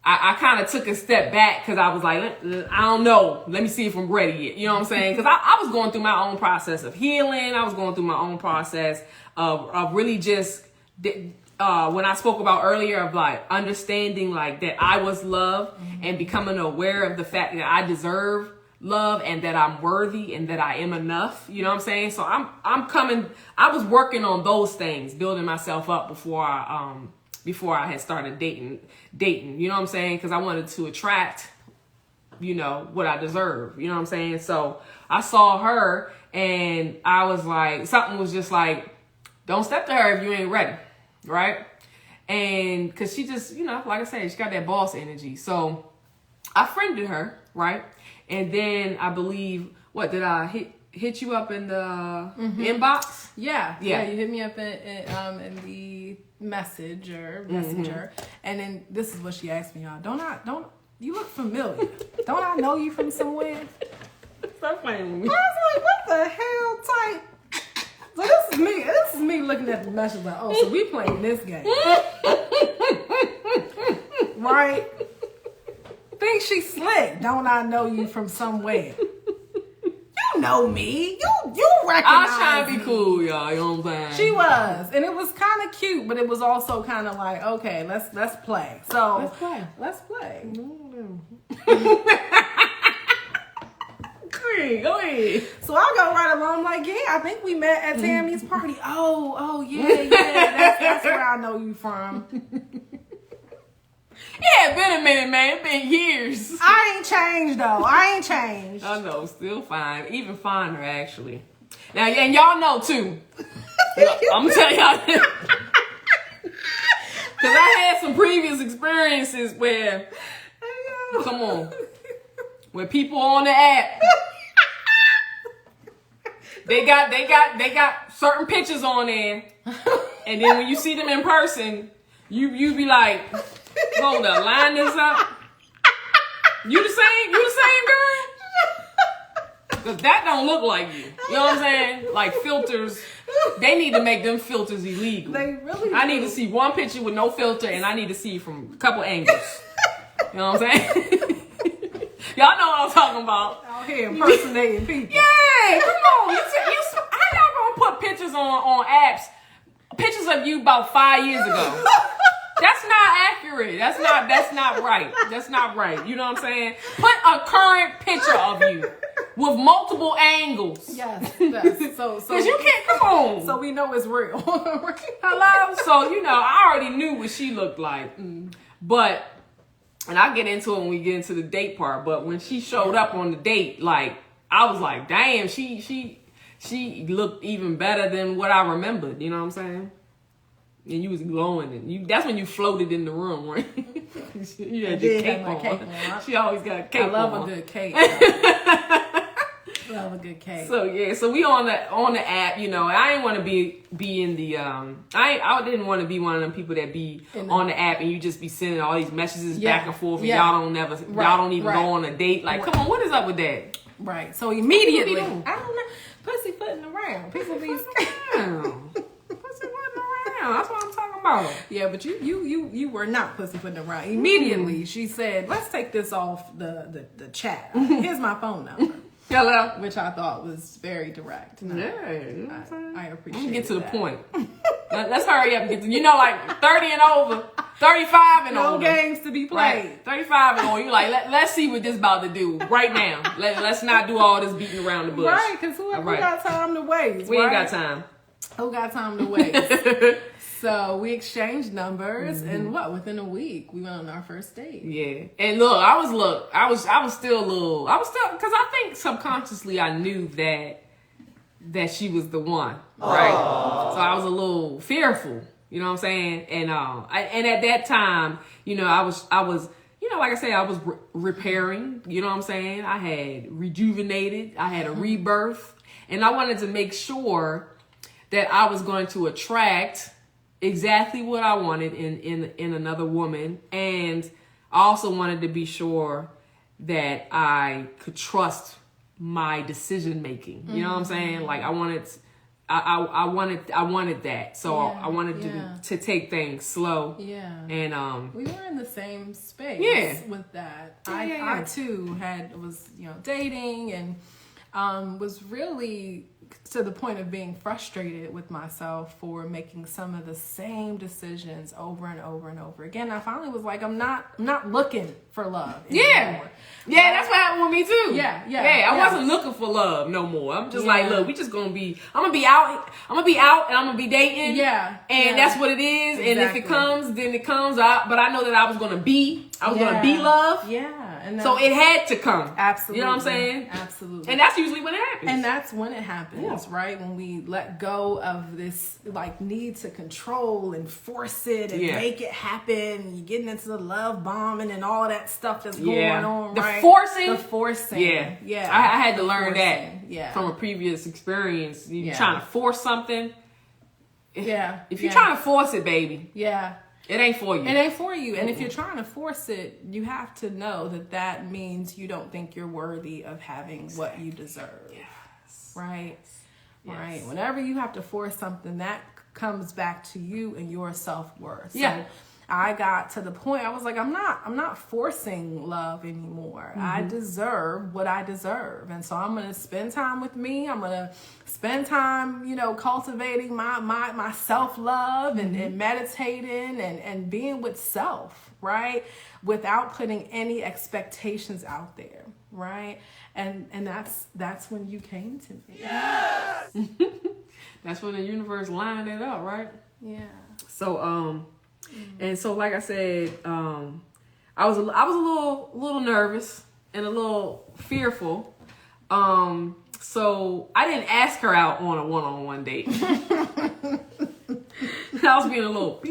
B: I kind of took a step back because I was like, I don't know. Let me see if I'm ready yet. You know what I'm saying? Because I was going through my own process of healing. I was going through my own process of really just, when I spoke about earlier of like understanding like that I was loved and becoming aware of the fact that I deserve love and that I'm worthy and that I am enough. You know what I'm saying? So I was working on those things, building myself up before I had started dating, you know what I'm saying? Because I wanted to attract, what I deserve, you know what I'm saying? So I saw her and I was like, something was just like, don't step to her if you ain't ready, right? And because she just, like I said, she got that boss energy. So I friended her, right? And then I believe, did I hit you up in the inbox?
C: Yeah. You hit me up in the messenger, and then this is what she asked me, y'all. Don't you look familiar? Don't I know you from somewhere?
B: Stop playing with me.
C: I was like, what the hell type? So this is me looking at the message like, so we playing this game, right? Think she slick? Don't I know you from somewhere? You know me. You recognize
B: I was trying to be
C: me.
B: cool, y'all. You know what I'm saying?
C: She was, and it was kind of cute, but it was also kind of like, okay, let's play. So let's play. Go ahead. So I go right along, like, yeah, I think we met at Tammy's party. Oh, yeah, that's where I know you from.
B: Yeah, it's been a minute, man. It's been years.
C: I ain't changed though. I
B: know, still fine. Even finer, actually. Now, and y'all know too. I'm gonna tell y'all this. Because I had some previous experiences where, come on, where people on the app, they got certain pictures on there, and then when you see them in person, you be like, hold up, line this up. You the same girl? Cause that don't look like you. You know what I'm saying? Like filters, they need to make them filters illegal.
C: They really do.
B: I need to see one picture with no filter, and I need to see from a couple angles. You know what I'm saying? Y'all know what I'm talking about.
C: Out here impersonating people.
B: Yeah, come on. How y'all gonna put pictures on apps? Pictures of you about 5 years ago. That's not accurate. That's not right. That's not right. You know what I'm saying? Put a current picture of you with multiple angles.
C: Yes. So
B: Cause you can't, come on.
C: So we know it's real.
B: Hello? So, I already knew what she looked like. But, and I'll get into it when we get into the date part, but when she showed up on the date, like, I was like, damn, she looked even better than what I remembered. You know what I'm saying? And you was glowing, and that's when you floated in the room, right? You had your cape on. She always got a cape on.
C: I love a good cape. Love a good cake.
B: So we on the app, I didn't want to be in the I didn't want to be one of them people that be on the app and you just be sending all these messages back and forth and y'all don't even go on a date. Like, come on, what is up with that?
C: Right. So immediately, I don't know, pussyfooting around. People be
B: pussyfooting around. That's what I'm talking about.
C: Yeah, but you were not pussyfooting around. Immediately, she said, "Let's take this off the chat. Here's my phone number."
B: Hello.
C: Which I thought was very direct.
B: Yeah, you know what I'm saying?
C: I appreciate it.
B: Get to the point. Let's hurry up and get to, like 30 and over, 35 and over.
C: No games to be played.
B: Right. 35 and over. You like, let's see what this about to do right now. Let's not do all this beating around the bush.
C: Right, because who got time to waste?
B: We ain't got time.
C: Who got time to waste? So we exchanged numbers, and within a week we went on our first date.
B: Yeah, and I was still because I think subconsciously I knew that she was the one, right? So I was a little fearful, you know what I'm saying? And and at that time, I was like I said, I was repairing, you know what I'm saying? I had rejuvenated, I had a rebirth, and I wanted to make sure that I was going to attract exactly what I wanted in another woman, and I also wanted to be sure that I could trust my decision making. You know what I'm saying? Like I wanted that. So I wanted to take things slow. Yeah. And
C: we were in the same space with that. I too was dating and was really to the point of being frustrated with myself for making some of the same decisions over and over and over again. I finally was like, I'm not looking for love anymore.
B: Yeah, that's what happened with me too.
C: Yeah.
B: I wasn't looking for love no more. I'm just like, look, we just gonna be. I'm gonna be out, and I'm gonna be dating. Yeah, and that's what it is. Exactly. And if it comes, then it comes out. But I know that I was gonna be love.
C: Yeah. And
B: so it had to come.
C: Absolutely.
B: You know what I'm saying?
C: Absolutely.
B: And that's usually when it happens.
C: And that's when it happens, right? When we let go of this need to control and force it and make it happen. You're getting into the love bombing and all of that stuff that's going on, right? The forcing.
B: Yeah. I had to learn that from a previous experience. You're trying to force something. If you're trying to force it, baby. Yeah. It ain't for you.
C: It ain't for you. And if you're trying to force it, you have to know that means you don't think you're worthy of having what you deserve. Yes. Right? Yes. Right. Whenever you have to force something, that comes back to you and your self-worth. Yeah. So I got to the point, I was like, I'm not forcing love anymore. I deserve what I deserve. And so I'm going to spend time with me. I'm going to spend time, cultivating my self-love and meditating and being with self, right? Without putting any expectations out there, right? And that's when you came to me.
B: Yes! That's when the universe lined it up, right?
C: Yeah.
B: So, and so, like I said, I was a little nervous and a little fearful. So I didn't ask her out on a one-on-one date. I was being a little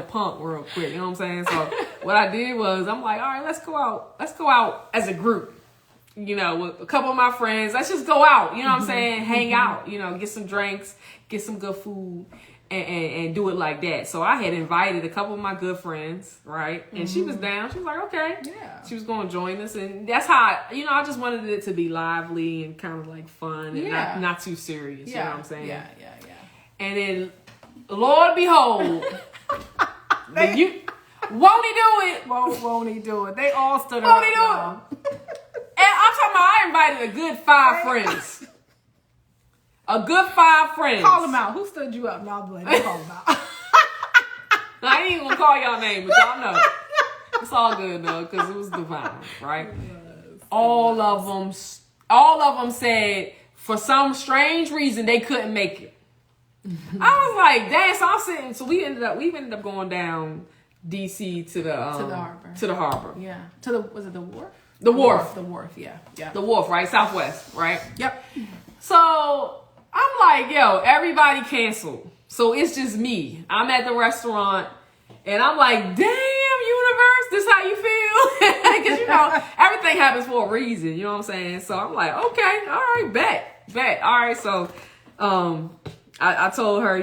B: punk real quick. You know what I'm saying? So what I did was, I'm like, all right, let's go out as a group. With a couple of my friends. Let's just go out. You know what I'm saying? Hang out. Get some drinks, get some good food. And do it like that. So I had invited a couple of my good friends, right? And she was down. She was like, okay. Yeah. She was going to join us. And that's how, I just wanted it to be lively and kind of like fun and not too serious. Yeah. You know what I'm saying? Yeah. And then, Lord behold, won't he do it?
C: Won't he do it? They all stood
B: around. Won't he do it? And I'm talking about, I invited a good 5 friends. A good 5 friends.
C: Call them out. Who stood you up? No, Blake. Call them out.
B: I ain't gonna call y'all name, but y'all know. It's all good though, because it was divine, right? All of them said for some strange reason they couldn't make it. I was like, dang. So I'm sitting. So we ended up going down DC to the harbor. To the harbor.
C: Yeah. Was it the wharf?
B: The wharf.
C: The wharf. Yeah.
B: The wharf, right? Southwest, right?
C: Yep. So
B: I'm like, yo, everybody canceled. So it's just me. I'm at the restaurant and I'm like, damn, universe, this how you feel? Because, everything happens for a reason. You know what I'm saying? So I'm like, okay, all right, bet. All right. So I told her,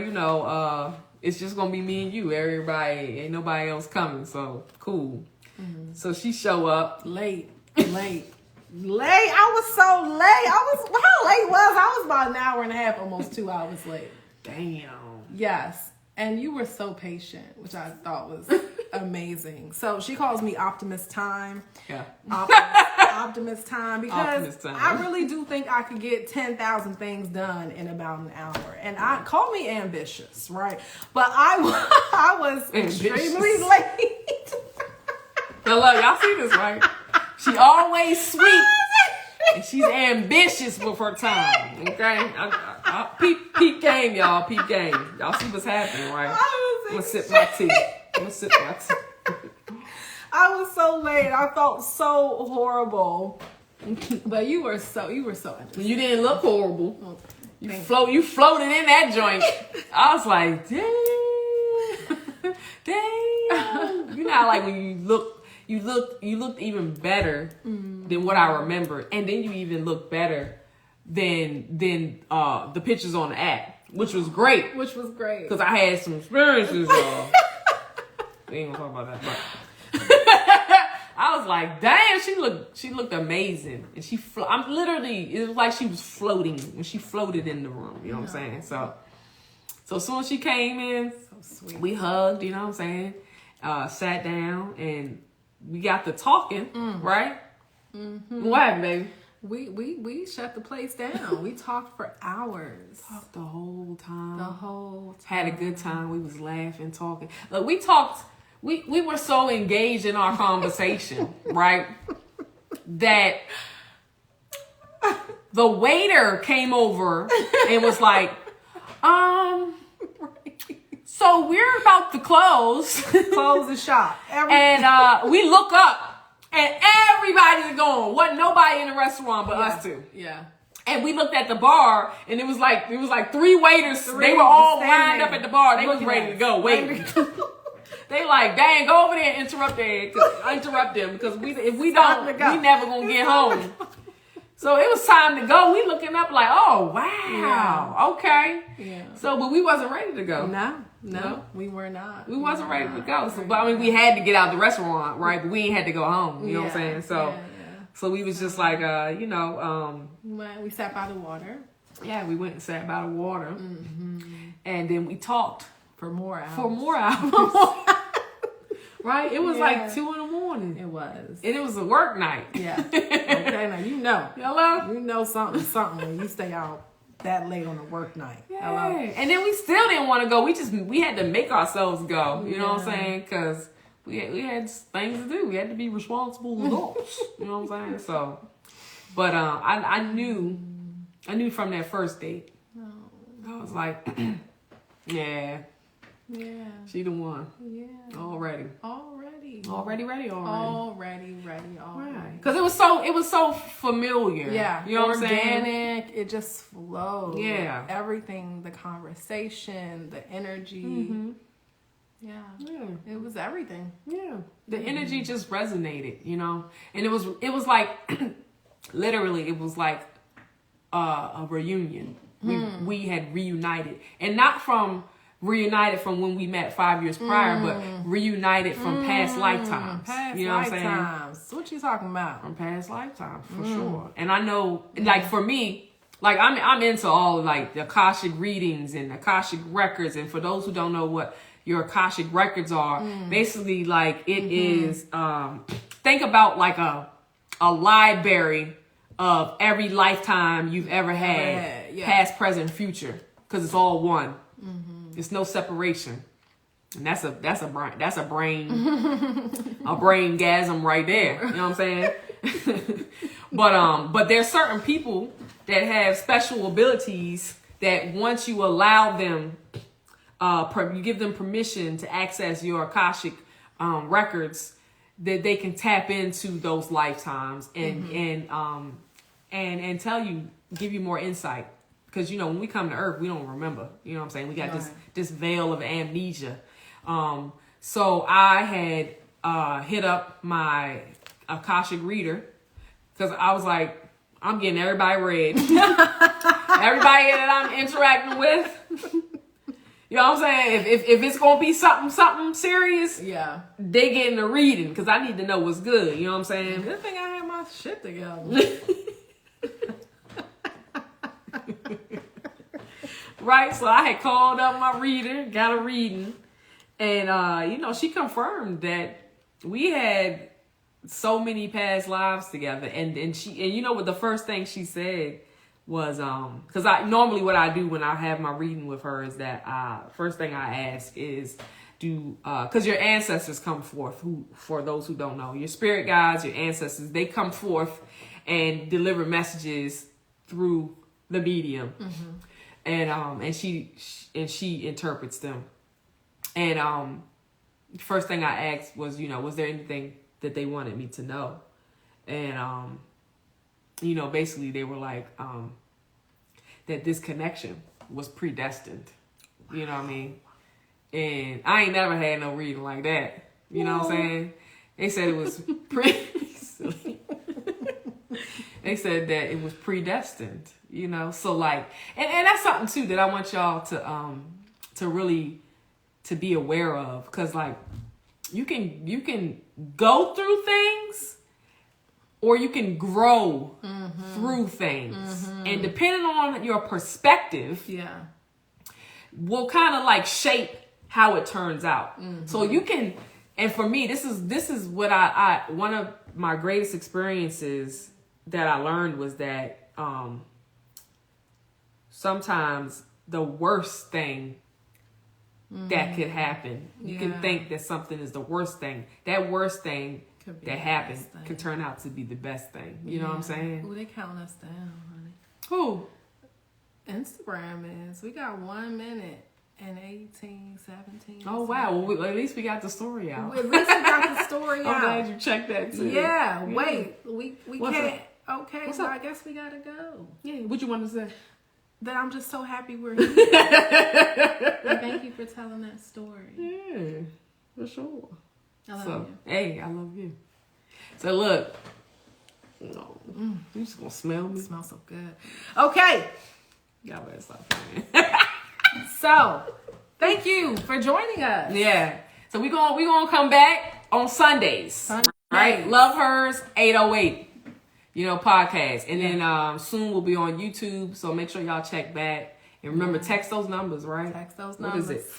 B: it's just going to be me and you. Everybody, ain't nobody else coming. So cool. Mm-hmm. So she show up.
C: Late. I was so late. How late was I? I was about an hour and a half, almost 2 hours late.
B: Damn.
C: Yes. And you were so patient, which I thought was amazing. So she calls me Optimist Time.
B: Yeah.
C: Optimist Time, because I really do think I could get 10,000 things done in about an hour. And call me ambitious, right? But I was extremely late.
B: Now look, y'all see this, right? She always sweet, and she's ambitious with her time. Okay, peep game, y'all. Peep game. Y'all see what's happening, right? I'm gonna sip my tea.
C: I was so late. I felt so horrible. But you were so interesting.
B: You didn't look horrible. You floated in that joint. I was like, damn. You know, like when you looked even better than what I remember, and then you even looked better than the pictures on the app, which was great. Because I had some experiences. We ain't gonna talk about that. But I was like, damn, she looked amazing, and it was like she was floating when she floated in the room. You know what I'm saying? So as soon as she came in, so sweet. We hugged. You know what I'm saying? Sat down and we got to talking, right? Mm-hmm. What happened, baby?
C: We shut the place down. We talked for hours.
B: Talked the whole time.
C: Had
B: a good time. We was laughing, talking. Look, we talked. We were so engaged in our conversation, right? That the waiter came over and was like, so we're about to close
C: the shop.
B: And we look up and everybody's gone. Wasn't nobody in the restaurant but us two.
C: Yeah.
B: And we looked at the bar and it was like 3 waiters. They were all lined up at the bar. They was ready to go. Wait. They like, dang, go over there and interrupt them because if we don't, we never gonna get home. So it was time to go. We looking up like, oh wow, okay. Yeah. So, but we wasn't ready to go.
C: No, we were not.
B: We wasn't ready to go. So, but I mean, we had to get out the restaurant, right? But we ain't had to go home. You know what I'm saying? So, so we was just like,
C: we sat by the water.
B: Yeah, we went and sat by the water, and then we talked
C: For more hours.
B: For more hours. Right? It was like 2 a.m.
C: It was.
B: And it was a work night.
C: Yeah. Okay, now you know.
B: Hello?
C: You know something when you stay out that late on a work night.
B: Yeah.
C: Hello?
B: And then we still didn't want to go. We had to make ourselves go. You know what I'm saying? Because we had things to do. We had to be responsible adults. You know what I'm saying? So, but I knew from that first date. I was like, yeah. Yeah. She the one. Yeah. Already ready. Because it was so familiar.
C: Yeah.
B: You know what I'm saying?
C: Organic. It just flowed.
B: Yeah.
C: Everything, the conversation, the energy. Mm-hmm. Yeah. It was everything.
B: Yeah. The energy just resonated, you know? And it was like, literally, it was like a reunion. We had reunited. And not reunited from when we met 5 years prior, but reunited from past lifetimes. You know what I'm saying?
C: What you talking about?
B: From past lifetimes, for sure. And I know, like, for me, like, I'm into all, like, the Akashic readings and Akashic records. And for those who don't know what your Akashic records are, basically, like, it is, think about, like, a library of every lifetime you've ever had, past, present, future, because it's all one. It's no separation, and that's a brain gasm right there. You know what I'm saying? But there's certain people that have special abilities that once you allow them, you give them permission to access your Akashic records, that they can tap into those lifetimes and tell you, give you more insight. Because, you know, when we come to Earth, we don't remember. You know what I'm saying? We got this veil of amnesia. So I had hit up my Akashic reader because I was like, I'm getting everybody read. Everybody that I'm interacting with. You know what I'm saying? If it's going to be something serious, they getting a reading because I need to know what's good. You know what I'm saying?
C: Good thing I had my shit together.
B: Right, so I had called up my reader, got a reading, and you know, she confirmed that we had so many past lives together, and you know what the first thing she said was because I normally what I do when I have my reading with her is that first thing I ask is because your ancestors come forth, who, for those who don't know, your spirit guides, your ancestors, they come forth and deliver messages through the medium. And she interprets them. And first thing I asked was, you know, was there anything that they wanted me to know? And you know, basically they were like that this connection was predestined. You know what I mean? And I ain't never had no reading like that. You know what I'm saying? They said it was they said that it was predestined. You know, so like, and that's something too that I want y'all to really to be aware of, because like you can go through things, or you can grow through things, and depending on your perspective, will kind of like shape how it turns out. So you can, and for me, this is what I one of my greatest experiences that I learned was that. Sometimes the worst thing that could happen, you can think that something is the worst thing. That worst thing that happened can turn out to be the best thing. You know what I'm saying?
C: Ooh, they counting us down, honey.
B: Who?
C: Instagram is. We got 1 minute and 18, 17.
B: Oh, wow. Well, at least we got the story out.
C: At least we got the story out.
B: I'm glad you checked that too.
C: Yeah, wait. We can't. Okay,
B: What's
C: so
B: up?
C: I guess we gotta go.
B: Yeah, what you want to say?
C: That I'm just so happy we're here. And thank you for telling that story.
B: Yeah, for sure.
C: I love you.
B: Hey, I love you. So look, no, you just gonna smell me?
C: It smells so good. Okay.
B: Y'all better stop playing.
C: So, thank you for joining us.
B: Yeah. So we gonna come back on Sundays. Right? LoveHers 808. You know, podcast. And then soon we'll be on YouTube. So make sure y'all check back And remember, text those numbers, right?
C: Text those numbers.
B: What is it?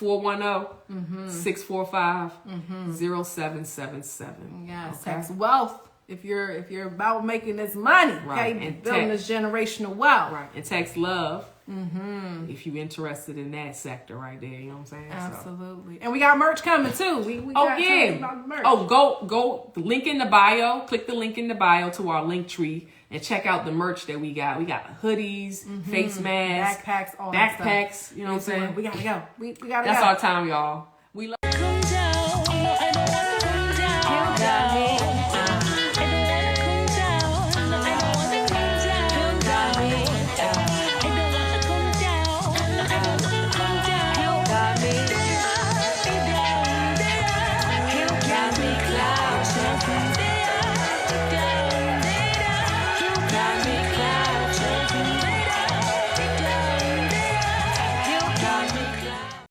B: 410-645-0777.
C: Yes,
B: Okay?
C: text wealth. If you're about making this money,
B: Right.
C: okay,
B: And
C: building this generational wealth.
B: Right. And text love if you're interested in that sector right there. You know what I'm saying?
C: Absolutely. And we got merch coming too. We got something about merch.
B: Oh, go the link in the bio. Click the link in the bio to our link tree and check out the merch that we got. We got hoodies, face masks,
C: backpacks, all that stuff.
B: backpacks. You know what I'm saying?
C: We gotta go. We gotta
B: That's
C: go.
B: our time, y'all. We love